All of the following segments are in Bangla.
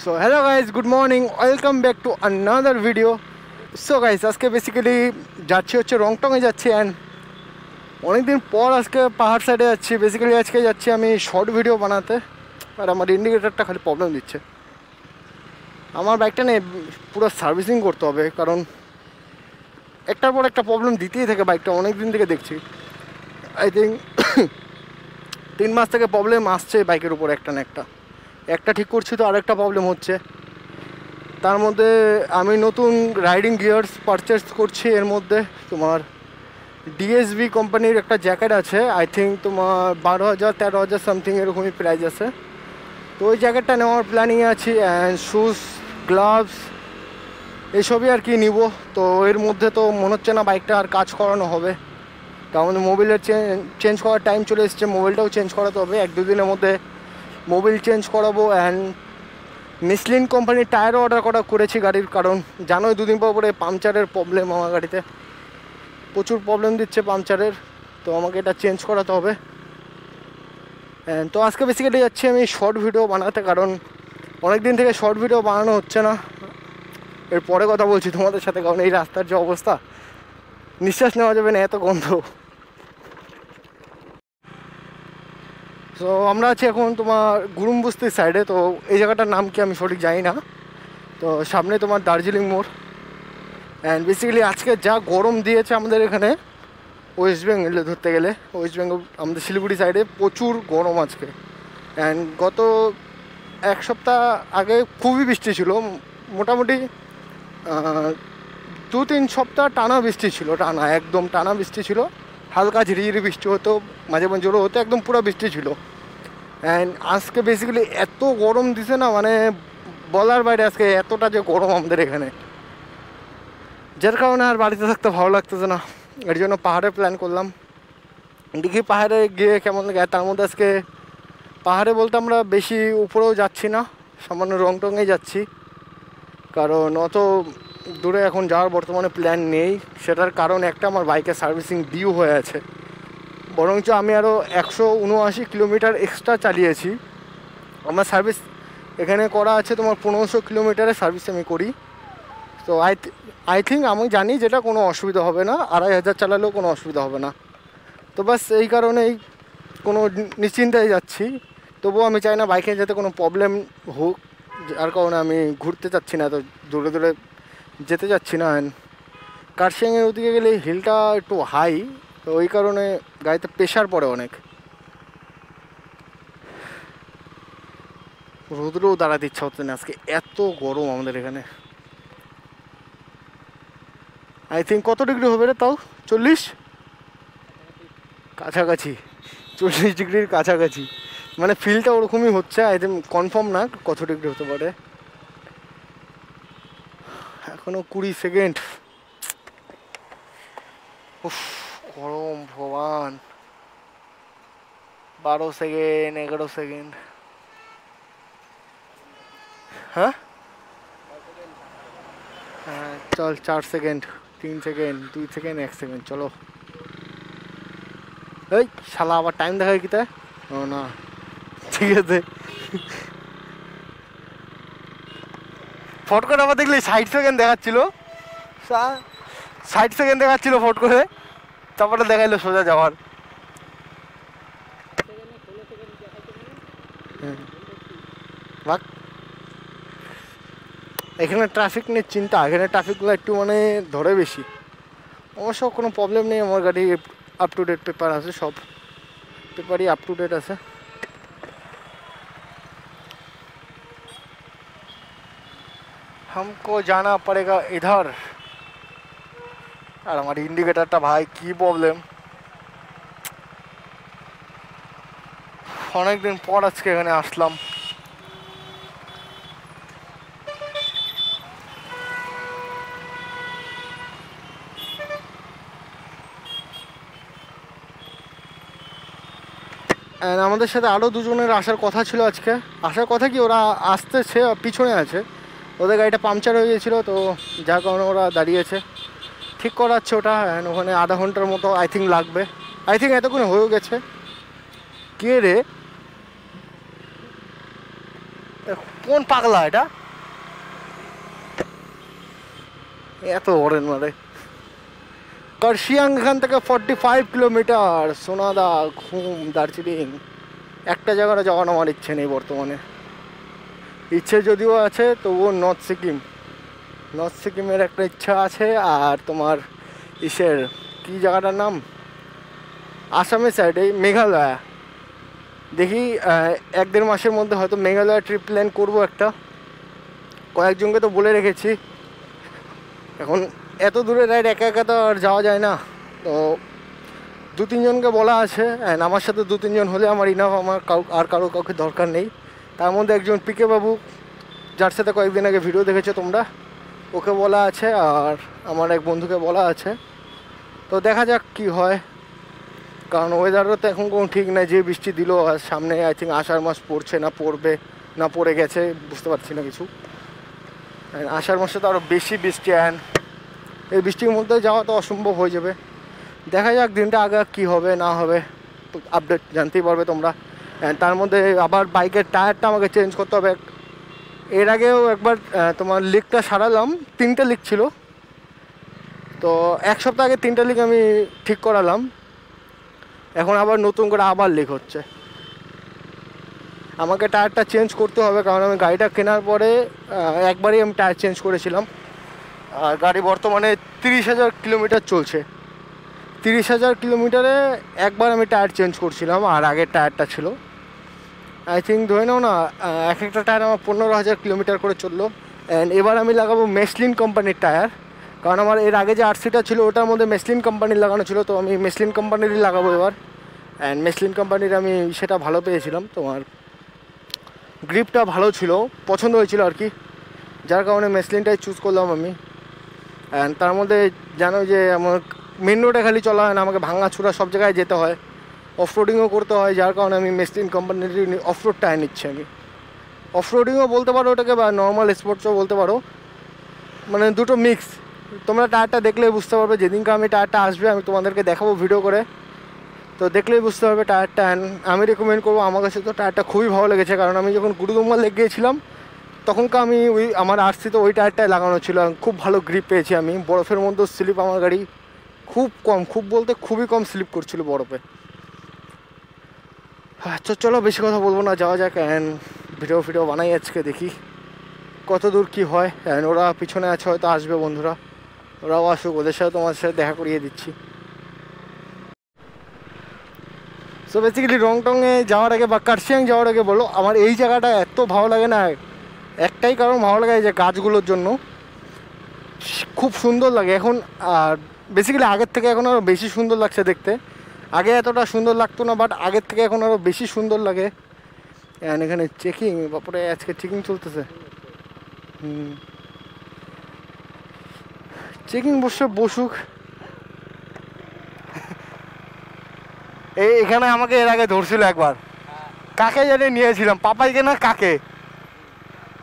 So hello guys, good morning, welcome back to another video. So guys, আজকে বেসিক্যালি যাচ্ছি হচ্ছে রংটংয়ে যাচ্ছি অ্যান্ড অনেকদিন পর আজকে পাহাড় সাইডে যাচ্ছি। বেসিক্যালি আজকে যাচ্ছি আমি শর্ট ভিডিও বানাতে, আর আমার ইন্ডিকেটারটা খালি প্রবলেম দিচ্ছে। আমার বাইকটা নিয়ে পুরো সার্ভিসিং করতে হবে, কারণ একটার পর একটা প্রবলেম দিতেই থাকে বাইকটা, অনেক দিন থেকে দেখছি। আই থিঙ্ক 3 মাস থেকে প্রবলেম আসছে বাইকের উপর একটা না একটা ঠিক করছি তো আরেকটা প্রবলেম হচ্ছে। তার মধ্যে আমি নতুন রাইডিং গিয়ার্স পারচেস করছি। এর মধ্যে তোমার ডিএসবি কোম্পানির একটা জ্যাকেট আছে, আই থিঙ্ক তোমার 12,000-13,000 সামথিং এরকমই প্রাইস আছে। তো ওই জ্যাকেটটা নেওয়ার প্ল্যানিংয়ে আছি, অ্যান্ড শ্যুজ, গ্লাভস এইসবই আর কি নিব। তো এর মধ্যে তো মনে হচ্ছে না বাইকটা আর কাজ করানো হবে, কারণ মোবিলের চেঞ্জ করার টাইম চলে এসেছে। মোবিলটাও চেঞ্জ করাতে হবে, 1-2 দিনের মধ্যে মোবিল চেঞ্জ করাবো। অ্যান্ড মিশলিন কোম্পানির টায়ারও অর্ডার করেছি গাড়ির, কারণ জানোই 2 দিন পর পরে পাংচারের প্রবলেম আমার গাড়িতে প্রচুর প্রবলেম দিচ্ছে পাংচারের, তো আমাকে এটা চেঞ্জ করাতে হবে। তো আজকে বেসিক্যালি যাচ্ছি আমি শর্ট ভিডিও বানাতে, কারণ অনেক দিন থেকে শর্ট ভিডিও বানানো হচ্ছে না। এর পরে কথা বলছি তোমাদের সাথে, কারণ এই রাস্তার যে অবস্থা নিঃশ্বাস নেওয়া যাবে না, এত গন্ধ। তো আমরা আছি এখন তোমার গুরুমবস্তির সাইডে। তো এই জায়গাটার নাম কি আমি সঠিক জানি না। তো সামনে তোমার দার্জিলিং মোড়। অ্যান্ড বেসিক্যালি আজকে যা গরম দিয়েছে আমাদের এখানে ওয়েস্ট বেঙ্গলে ধরতে গেলে, ওয়েস্ট বেঙ্গল আমাদের শিলিগুড়ি সাইডে প্রচুর গরম আজকে। অ্যান্ড গত 1 সপ্তাহ আগে খুবই বৃষ্টি ছিল, মোটামুটি 2-3 সপ্তাহ টানা বৃষ্টি ছিল, একদম টানা বৃষ্টি ছিল। হালকা ঝিরিঝিরি বৃষ্টি হতো, মাঝে মাঝে জোরও হতো, একদম পুরো বৃষ্টি ছিল। অ্যান্ড আজকে বেসিক্যালি এত গরম দিছে না, মানে বলার বাইরে আজকে এতটা যে গরম আমাদের এখানে, যার কারণে আর বাড়িতে থাকতে ভালো লাগতেছে না। এর জন্য পাহাড়ে প্ল্যান করলাম, দেখি পাহাড়ে গিয়ে কেমন লাগে। তার মধ্যে আজকে পাহাড়ে বলতে আমরা বেশি উপরেও যাচ্ছি না, সামান্য রংটংয়েই যাচ্ছি, কারণ অত দূরে এখন যাওয়ার বর্তমানে প্ল্যান নেই। সেটার কারণ একটা, আমার বাইকের সার্ভিসিং ডিউ হয়ে আছে, বরঞ্চ আমি আরও 179 কিলোমিটার এক্সট্রা চালিয়েছি। আমার সার্ভিস এখানে করা আছে তোমার 1500 কিলোমিটারের সার্ভিস আমি করি। তো আই থিঙ্ক আমি জানি যেটা কোনো অসুবিধা হবে না, 2500 চালালেও কোনো অসুবিধা হবে না। তো বাস এই কারণেই কোনো নিশ্চিন্তায় যাচ্ছি। তবুও আমি চাই না বাইকে যাতে কোনো প্রবলেম হোক, যার কারণে আমি ঘুরতে চাচ্ছি না, তো দূরে দূরে যেতে যাচ্ছি না। কার্শিয়াংয়ের ওদিকে গেলে হিলটা একটু হাই, তো ওই কারণে গাড়িতে প্রেশার পড়ে অনেক। রোদ্রেও দাঁড়াতে ইচ্ছা হচ্ছে না আজকে, এত গরম আমাদের এখানে। আই থিঙ্ক কত ডিগ্রি হবে রে, তাও 40 কাছাকাছি, 40 ডিগ্রির কাছাকাছি, মানে ফিলটা ওরকমই হচ্ছে। আই থিঙ্ক কনফার্ম না কত ডিগ্রি হতে পারে। এখনও 20 সেকেন্ড। উফ গরম ভগবান। 12 সেকেন্ড, 11 সেকেন্ড। হ্যাঁ হ্যাঁ, চল 4 সেকেন্ড, 3 সেকেন্ড, 2 সেকেন্ড, 1 সেকেন্ড, চলো। এই শালা আবার টাইম দেখায় কিতা? ও না, ঠিক আছে। ফট করে আবার দেখলি 60 সেকেন্ড দেখাচ্ছিল, 60 সেকেন্ড দেখাচ্ছিল ফট করে, তারপরে দেখাইলো সোজা যাওয়ার। ভাগ, এখানে ট্রাফিক নিয়ে চিন্তা, এখানে ট্রাফিকগুলো একটু মানে ধরে বেশি। অবশ্য কোনো প্রবলেম নেই, আমার গাড়ি আপ টু ডেট পেপার আছে, সব পেপারই আপ টু ডেট আছে। हमको जाना पड़ेगा इधर। আর আমার ইন্ডিকেটারটা ভাই কি প্রবলেম, অনেকদিন পর আজকে এখানে আসলাম। আমাদের সাথে আরও 2 জনের আসার কথা ছিল আজকে। আসার কথা কি, ওরা আসতেছে, পিছনে আছে, ওদের গাড়িটা পাংচার হয়ে গিয়েছিলো, তো যার কারণে ওরা দাঁড়িয়েছে, ঠিক করাচ্ছে ওটা। ওখানে আধা ঘন্টার মতো আই থিঙ্ক লাগবে। আই থিঙ্ক এতক্ষণে হয়েও গেছে। কে রে, কোন পাগলা এটা, এত ওরেন মারে। কার্শিয়াং এখান থেকে 45 কিলোমিটার। সোনাদা, ঘুম, দার্জিলিং, একটা জায়গাটা যাওয়ার আমার ইচ্ছে নেই বর্তমানে। ইচ্ছে যদিও আছে তবুও নর্থ সিকিমের একটা ইচ্ছা আছে। আর তোমার ইসের কি জায়গাটার নাম, আসামের সাইডে মেঘালয়া। দেখি 1-1.5 মাসের মধ্যে হয়তো মেঘালয়া ট্রিপ প্ল্যান করবো একটা। কয়েকজনকে তো বলে রেখেছি। এখন এত দূরে রাইড একা একা তো আর যাওয়া যায় না, তো 2-3 জনকে বলা আছে। অ্যান্ড আমার সাথে 2-3 জন হলে আমার ইনাফ, আমার আর কাউকে দরকার নেই। তার মধ্যে একজন পিকে বাবু, যার সাথে কয়েকদিন আগে ভিডিও দেখেছো তোমরা, ওকে বলা আছে। আর আমার এক বন্ধুকে বলা আছে। তো দেখা যাক কি হয়, কারণ ওয়েদারও তো এখন কোনো ঠিক নাই। যে বৃষ্টি দিল, আর সামনে আই থিঙ্ক আষাঢ় মাস পড়ছে, না পড়বে না পড়ে গেছে বুঝতে পারছি না কিছু। আষাঢ় মাসে তো আরও বেশি বৃষ্টি, অ্যান্ড এই বৃষ্টির মধ্যে যাওয়া তো অসম্ভব হয়ে যাবে। দেখা যাক দিনটা আগে কী হবে না হবে, আপডেট জানতেই পারবে তোমরা। তার মধ্যে আবার বাইকের টায়ারটা আমাকে চেঞ্জ করতে হবে। এর আগেও একবার তোমার লিকটা সারালাম, 3টে লিক ছিল। তো 1 সপ্তাহ আগে 3টে লিক আমি ঠিক করালাম। এখন আবার নতুন করে আবার লিক হচ্ছে। আমাকে টায়ারটা চেঞ্জ করতে হবে, কারণ আমি গাড়িটা কেনার পরে একবারই আমি টায়ার চেঞ্জ করেছিলাম। আর গাড়ি বর্তমানে 30,000 কিলোমিটার চলছে। 30,000 কিলোমিটারে একবার আমি টায়ার চেঞ্জ করছিলাম। আর আগের টায়ারটা ছিল আই থিঙ্ক ধরে নাও না, এক একটা টায়ার আমার 15,000 কিলোমিটার করে চললো। অ্যান্ড এবার আমি লাগাবো মেসলিন কোম্পানির টায়ার, কারণ আমার এর আগে যে আরসিটা ছিল ওটার মধ্যে মেসলিন কোম্পানির লাগানো ছিল। তো আমি মেসলিন কোম্পানিরই লাগাবো এবার। অ্যান্ড মেসলিন কোম্পানির আমি সেটা ভালো পেয়েছিলাম, তোমার গ্রিপটা ভালো ছিল, পছন্দ হয়েছিল আর কি, যার কারণে মেসলিনটাই চুজ করলাম আমি। অ্যান্ড তার মধ্যে জানো যে আমার মেন রোডে খালি চলা হয় না, আমাকে ভাঙাচুরা সব জায়গায় যেতে হয়, অফরোডিংও করতে হয়, যার কারণে আমি মেসলিন কোম্পানির অফরোড টায়ার নিচ্ছি। আমি অফরোডিংও বলতে পারো ওটাকে, বা নর্মাল স্পোর্টসও বলতে পারো, মানে দুটো মিক্স। তোমরা টায়ারটা দেখলেই বুঝতে পারবে। যেদিনকে আমি টায়ারটা আসবে আমি তোমাদেরকে দেখাবো ভিডিও করে, তো দেখলেই বুঝতে পারবে টায়ারটা। আমি রেকমেন্ড করবো। আমার কাছে তো টায়ারটা খুবই ভালো লেগেছে, কারণ আমি যখন গুরুদুম্বা লেক গিয়েছিলাম তখনকার আমি আমার আরসিতে ওই টায়ারটায় লাগানো ছিল। খুব ভালো গ্রিপ পেয়েছি আমি। বরফের মধ্যে স্লিপ আমার গাড়ি খুব কম, খুব বলতে খুবই কম স্লিপ করছিল বরফে। আচ্ছা চলো বেশি কথা বলবো না, যাওয়া যাক। অ্যান্ড ভিডিও বানাই আজকে, দেখি কত দূর কী হয়। অ্যান্ড ওরা পিছনে আছে, হয়তো আসবে বন্ধুরা, ওরাও আসুক, ওদের সাথে তোমার সাথে দেখা করিয়ে দিচ্ছি। সো বেসিক্যালি রংটংয়ে যাওয়ার আগে বা কার্শিয়াং যাওয়ার আগে বলো, আমার এই জায়গাটা এত ভালো লাগে না, একটাই কারণ ভালো লাগে, যে গাছগুলোর জন্য খুব সুন্দর লাগে এখন। আর বেসিক্যালি আগের থেকে এখন আরও বেশি সুন্দর লাগছে দেখতে। আগে এতটা সুন্দর লাগতো না, বাট আগের থেকে এখন আরও বেশি সুন্দর লাগে। এখানে চেকিং, বাপরে আজকে চেকিং চলতেছে। চেকিং বসুক। এখানে আমাকে এর আগে ধরছিল একবার, কাকে জানি নিয়েছিলাম, পাপাইকে না কাকে,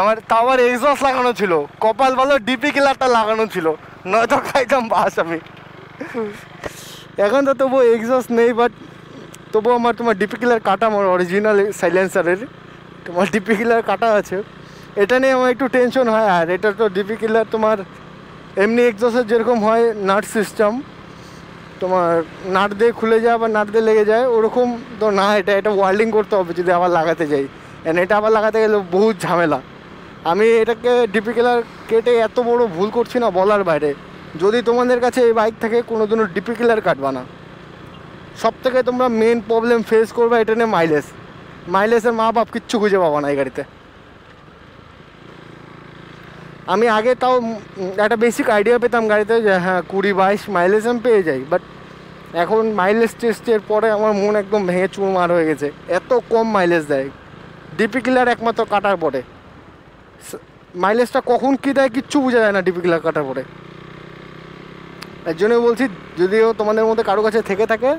আমার তাও আবার এক্সস্ট লাগানো ছিল, কপাল ভালো ডিপি কিলারটা লাগানো ছিল, নয়তো খাইতাম বাস আমি। এখন তো তবুও এক্সস্ট নেই, বাট তবুও আমার তোমার ডিপি কিলার কাটা, আমার অরিজিনাল সাইলেন্সারের তোমার ডিপি কিলার কাটা আছে। এটা নিয়ে আমার একটু টেনশন হয়। আর এটা তো ডিপি কিলার তোমার এমনি এক্সস্টের যেরকম হয় নাট সিস্টেম, তোমার নাট দিয়ে খুলে যায় বা নাট দিয়ে লেগে যায়, ওরকম তো না। এটা ওয়ার্ল্ডিং করতে হবে যদি আবার লাগাতে যাই। এটা আবার লাগাতে গেলে বহুত ঝামেলা। আমি এটাকে ডিপি কিলার কেটে এত বড় ভুল করছি না বলার বাইরে। যদি তোমাদের কাছে এই বাইক থেকে কোনো দিনও ডিপি কিলার কাটবা না, সব থেকে তোমরা মেন প্রবলেম ফেস করবে এটা নিয়ে মাইলেজের মা বাপ কিচ্ছু খুঁজে পাবা না এই গাড়িতে। আমি আগে তাও একটা বেসিক আইডিয়া পেতাম গাড়িতে, যে হ্যাঁ 20-22 মাইলেজ আমি পেয়ে যাই, বাট এখন মাইলেজ টেস্টের পরে আমার মন একদম ভেঙে চুরমার হয়ে গেছে। এত কম মাইলেজ দেয় ডিপি কিলার একমাত্র কাটার পরে। মাইলেজটা কখন কী দেয় কিচ্ছু বোঝা যায় না ডিপি কিলার কাটার পরে। এর জন্যই বলছি, যদিও তোমাদের মধ্যে কারো কাছে থেকে থাকে,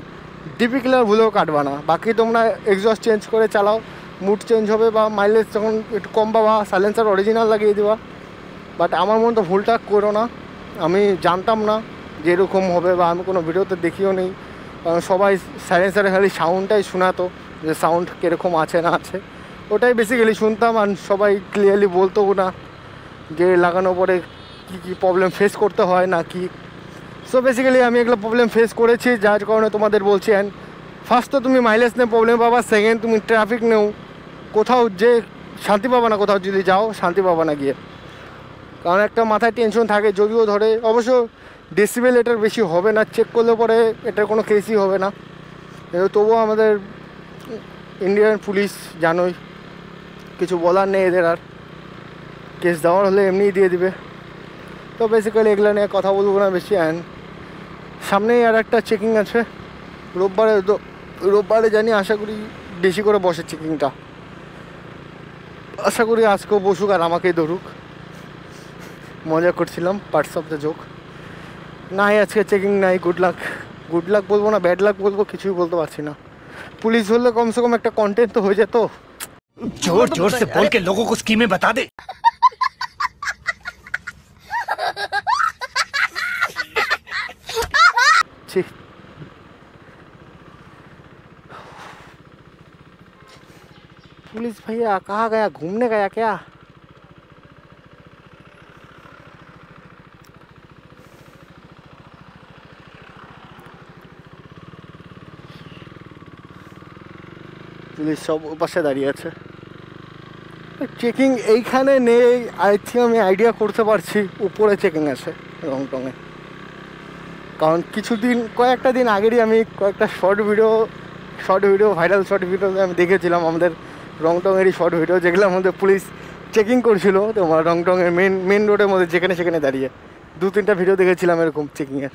ডিপি কিলার ভুলেও কাটবা না। বাকি তোমরা এক্সস্ট চেঞ্জ করে চালাও, মুড চেঞ্জ হবে, বা মাইলেজ যখন একটু কম পাবা সাইলেন্সার অরিজিনাল লাগিয়ে দিবা। বাট আমার মতো ভুলটা করো না। আমি জানতাম না যে এরকম হবে, বা আমি কোনো ভিডিওতে দেখিও নেই, কারণ সবাই সাইলেন্সারে খালি সাউন্ডটাই শোনাতো, যে সাউন্ড কীরকম আছে না আছে। ওটাই বেসিক্যালি শুনতাম, আর সবাই ক্লিয়ারলি বলতো না যে লাগানোর পরে কী কী প্রবলেম ফেস করতে হয় না কি। সো বেসিক্যালি আমি এগুলো প্রবলেম ফেস করেছি, যার কারণে তোমাদের বলছি। অ্যান্ড ফার্স্ট তো তুমি মাইলেজ নিয়ে প্রবলেম পাবা, সেকেন্ড তুমি ট্রাফিক নেও, কোথাও যে শান্তি পাবা না, কোথাও যদি যাও শান্তি পাবা না গিয়ে। কারণ একটা মাথায় টেনশন থাকে, যদিও ধরে অবশ্য ডেসিবেল এটার বেশি হবে না, চেক করলে পরে এটার কোনো কেসই হবে না। তবুও আমাদের ইন্ডিয়ান পুলিশ জানোই, কিছু বলার নেই এদের, আর কেস দেওয়ার হলে এমনিই দিয়ে দিবে। তো বেসিক্যালি এগুলো নিয়ে কথা বলবো না বেশি। অ্যান্ড সামনেই আর একটা চেকিং আছে রোববারে জানি, আশা করি বেশি করে বসে চেকিংটা, আশা করি আজকেও বসুক আর আমাকেই ধরুক। মজা করছিলাম, পার্টস অফ দ্য জোক। নাই আজকে চেকিং নাই, গুড লাক বলবো না, ব্যাড লাক বলবো, কিছুই বলতে পারছি না। পুলিশ হলে কমসে কম একটা কন্টেন্ট তো হয়ে যেত। जोर जोर से बोल के लोगों को स्कीमें बता दे। पुलिस भैया कहाँ गया, घूमने गया क्या? পুলিশ সব পাশে দাঁড়িয়ে আছে। চেকিং এইখানে নেই, আই থিঙ্ক আমি আইডিয়া করতে পারছি উপরে চেকিং আছে রংটংয়ে। কারণ কয়েকটা দিন আগেরই আমি কয়েকটা short video viral short video আমি দেখেছিলাম আমাদের রংটংয়েরই শর্ট ভিডিও, যেগুলো আমাদের পুলিশ চেকিং করছিল তোমার রংটংয়ের মেন রোডের মধ্যে, যেখানে সেখানে দাঁড়িয়ে 2-3টা ভিডিও দেখেছিলাম এরকম চেকিংয়ের।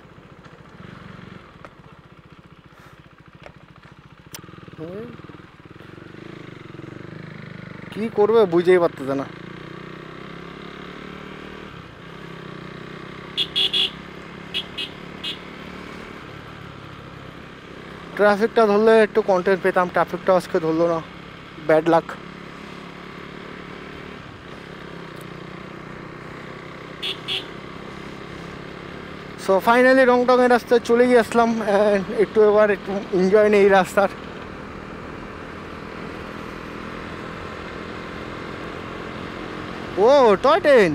কি করবে বুঝতেই পারতেছে না। ট্রাফিকটা ধরলে একটু কন্টেন্ট পেতাম, ট্রাফিকটা আজকে ধরলো না, ব্যাড লাক। সো ফাইনালি রংটংয়ের রাস্তায় চলে গিয়ে আসলাম। একটু এবার একটু এনজয় নেই এই রাস্তার। ও টয় ট্রেন,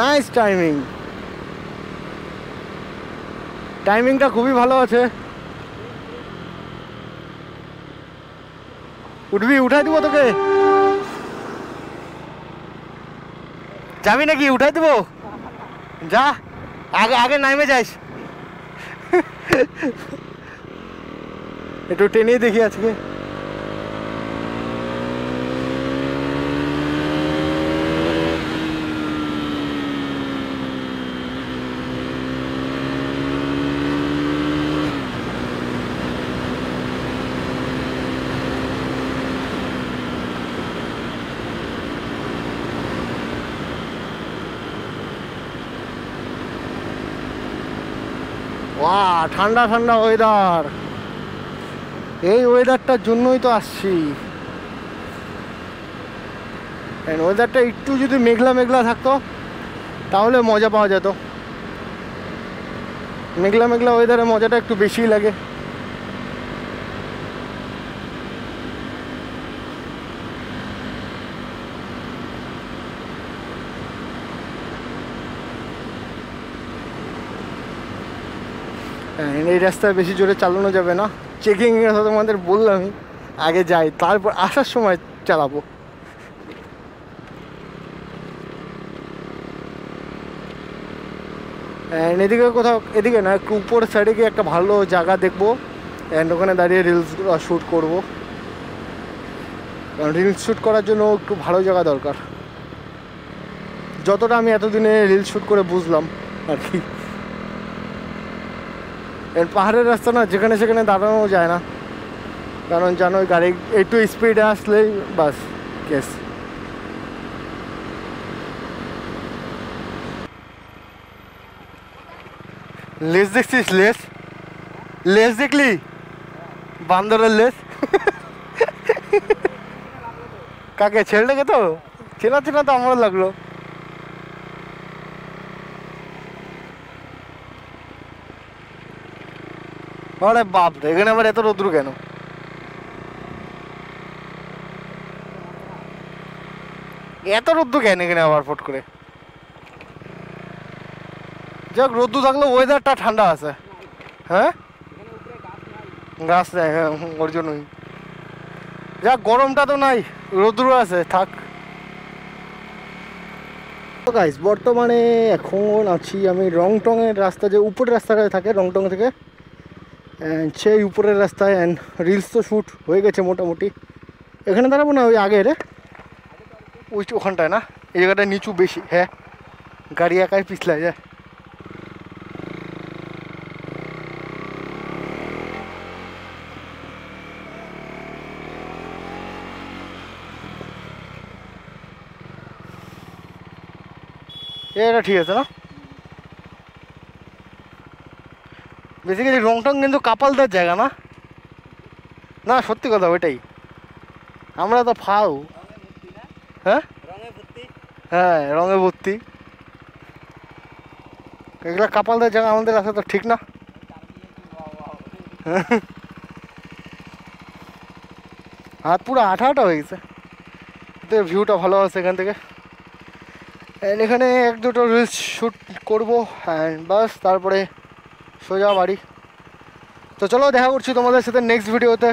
নাইস টাইমিংটা খুবই ভালো আছে। উঠবি, উঠাই দিব তোকে, যাবি নাকি? উঠাই দিব, যা আগে নামে যাস। একটু টেনেই দেখি আজকে। ওয়াও, ঠান্ডা ওয়েদার। এই ওয়েদারটার জন্যই তো আসছি। ওয়েদারটা একটু যদি মেঘলা থাকতো তাহলে মজা পাওয়া যেত। মেঘলা ওয়েদারে মজাটা একটু বেশিই লাগে। এই রাস্তায় বেশি জোরে চালানো যাবে না, চেকিংয়ের কথা তোমাদের বললামই, আগে যাই তারপর আসার সময় চালাবো। এদিকে কোথাও, এদিকে না, একটু উপরের সাইডে গিয়ে একটা ভালো জায়গা দেখবো, অ্যান্ড ওখানে দাঁড়িয়ে রিলস শ্যুট করবো। কারণ রিলস শ্যুট করার জন্য একটু ভালো জায়গা দরকার, যতটা আমি এতদিনে রিলস শ্যুট করে বুঝলাম আর কি। এর পাহাড়ের রাস্তা না, যেখানে সেখানে দাঁড়ানো যায় না, কারণ জানো গাড়ি একটু স্পিডে আসলেই বাস কেস। লেজ দেখছিস? লেজ দেখলি? বান্দরের লেজ। কাকে? ছেলেটাকে তো চেনা তো আমারও লাগলো। আরে বাপ রে, এখানে আবার এত রোদ্রু কেন? এত রোদ্দু কেন এখানে আবার ফট করে? যাক, রোদ্দু থাকলে ওয়েদারটা ঠান্ডা আছে। হ্যাঁ, গাছ নেই, হ্যাঁ ওর জন্যই। যাক, গরমটা তো নাই, রোদ্দুর আছে, থাক। গাইস, বর্তমানে এখন আছি আমি রংটংয়ের রাস্তা, যে উপরের রাস্তাটা থাকে রংটং থেকে, সেই উপরের রাস্তায়। অ্যান্ড রিলস তো শ্যুট হয়ে গেছে মোটামুটি। এখানে দাঁড়াবো না, ওই আগে রে, ওই ওখানটায় না, এই জায়গাটা নিচু বেশি। হ্যাঁ, গাড়ি একাই পিছলা যায়। এটা ঠিক আছে না? বেসিক্যালি রংটং কিন্তু কাপালদের জায়গা না? না, সত্যি কথা ওইটাই। আমরা তো ফাউ। হ্যাঁ হ্যাঁ, রঙে ভর্তি। এগুলা কাপালদের জায়গা, আমাদের আসা তো ঠিক না। হাত পুরো আঠা আঠা হয়ে গেছে। তো ভিউটা ভালো আছে এখান থেকে। এখানে এক দুটো রিলস শ্যুট করবো অ্যান্ড বাস, তারপরে সোজা বাড়ি। তো চলো, দেখা করছি তোমাদের সাথে নেক্সট ভিডিওতে।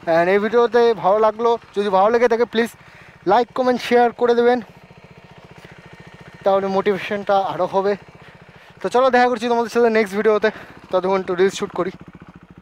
অ্যান্ড এই ভিডিওতে ভালো লাগলো, যদি ভালো লেগে থাকে প্লিজ লাইক কমেন্ট শেয়ার করে দেবেন, তাহলে মোটিভেশনটা আরও হবে। তো চলো, দেখা করছি তোমাদের সাথে নেক্সট ভিডিওতে। ততক্ষণ একটু রিলস শ্যুট করি।